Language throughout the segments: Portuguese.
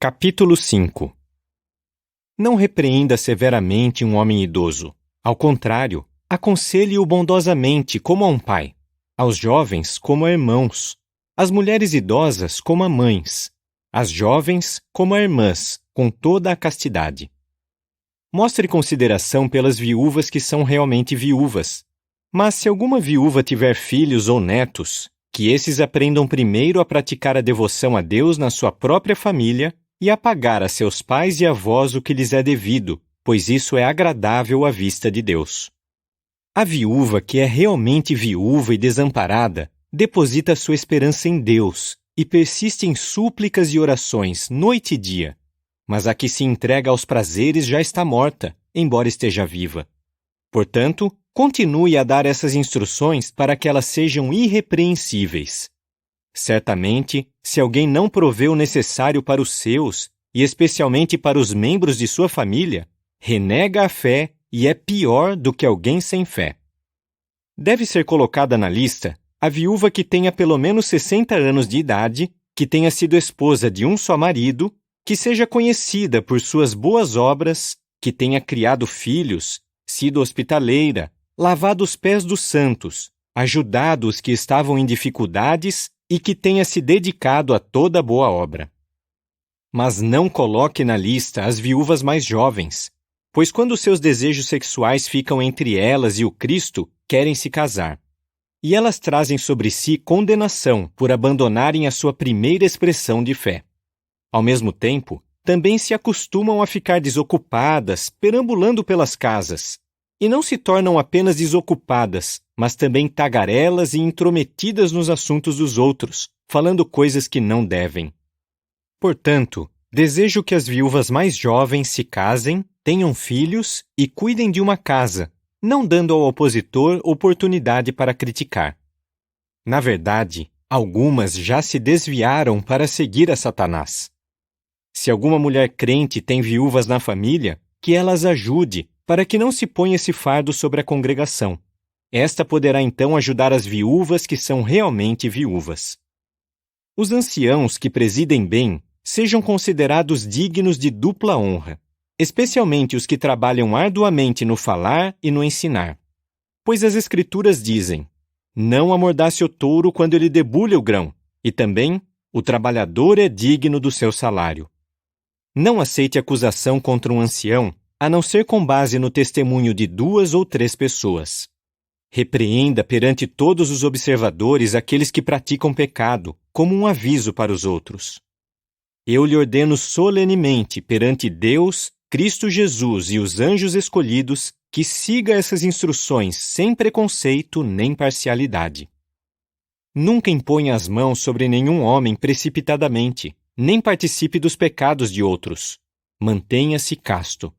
Capítulo 5. Não repreenda severamente um homem idoso. Ao contrário, aconselhe-o bondosamente como a um pai, aos jovens como a irmãos, às mulheres idosas como a mães, às jovens como a irmãs, com toda a castidade. Mostre consideração pelas viúvas que são realmente viúvas. Mas se alguma viúva tiver filhos ou netos, que esses aprendam primeiro a praticar a devoção a Deus na sua própria família e a pagar a seus pais e avós o que lhes é devido, pois isso é agradável à vista de Deus. A viúva que é realmente viúva e desamparada deposita sua esperança em Deus e persiste em súplicas e orações noite e dia. Mas a que se entrega aos prazeres já está morta, embora esteja viva. Portanto, continue a dar essas instruções para que elas sejam irrepreensíveis. Certamente, se alguém não provê o necessário para os seus, e especialmente para os membros de sua família, renega a fé e é pior do que alguém sem fé. Deve ser colocada na lista a viúva que tenha pelo menos 60 anos de idade, que tenha sido esposa de um só marido, que seja conhecida por suas boas obras, que tenha criado filhos, sido hospitaleira, lavado os pés dos santos, ajudado os que estavam em dificuldades e que tenha se dedicado a toda boa obra. Mas não coloque na lista as viúvas mais jovens, pois quando seus desejos sexuais ficam entre elas e o Cristo, querem se casar. E elas trazem sobre si condenação por abandonarem a sua primeira expressão de fé. Ao mesmo tempo, também se acostumam a ficar desocupadas, perambulando pelas casas. E não se tornam apenas desocupadas, mas também tagarelas e intrometidas nos assuntos dos outros, falando coisas que não devem. Portanto, desejo que as viúvas mais jovens se casem, tenham filhos e cuidem de uma casa, não dando ao opositor oportunidade para criticar. Na verdade, algumas já se desviaram para seguir a Satanás. Se alguma mulher crente tem viúvas na família, que ela as ajude, para que não se ponha esse fardo sobre a congregação. Esta poderá então ajudar as viúvas que são realmente viúvas. Os anciãos que presidem bem sejam considerados dignos de dupla honra, especialmente os que trabalham arduamente no falar e no ensinar. Pois as Escrituras dizem: não amordace o touro quando ele debulha o grão, e também o trabalhador é digno do seu salário. Não aceite acusação contra um ancião, a não ser com base no testemunho de 2 ou 3 pessoas. Repreenda perante todos os observadores aqueles que praticam pecado, como um aviso para os outros. Eu lhe ordeno solenemente perante Deus, Cristo Jesus e os anjos escolhidos, que siga essas instruções sem preconceito nem parcialidade. Nunca imponha as mãos sobre nenhum homem precipitadamente, nem participe dos pecados de outros. Mantenha-se casto.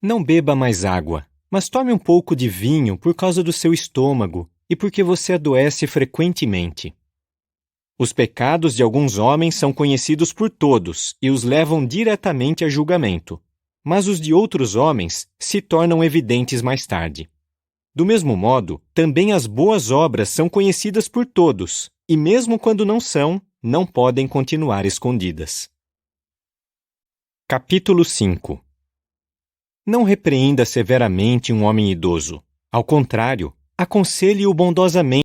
Não beba mais água, mas tome um pouco de vinho por causa do seu estômago e porque você adoece frequentemente. Os pecados de alguns homens são conhecidos por todos e os levam diretamente a julgamento, mas os de outros homens se tornam evidentes mais tarde. Do mesmo modo, também as boas obras são conhecidas por todos, e mesmo quando não são, não podem continuar escondidas. Capítulo 5. Não repreenda severamente um homem idoso. Ao contrário, aconselhe-o bondosamente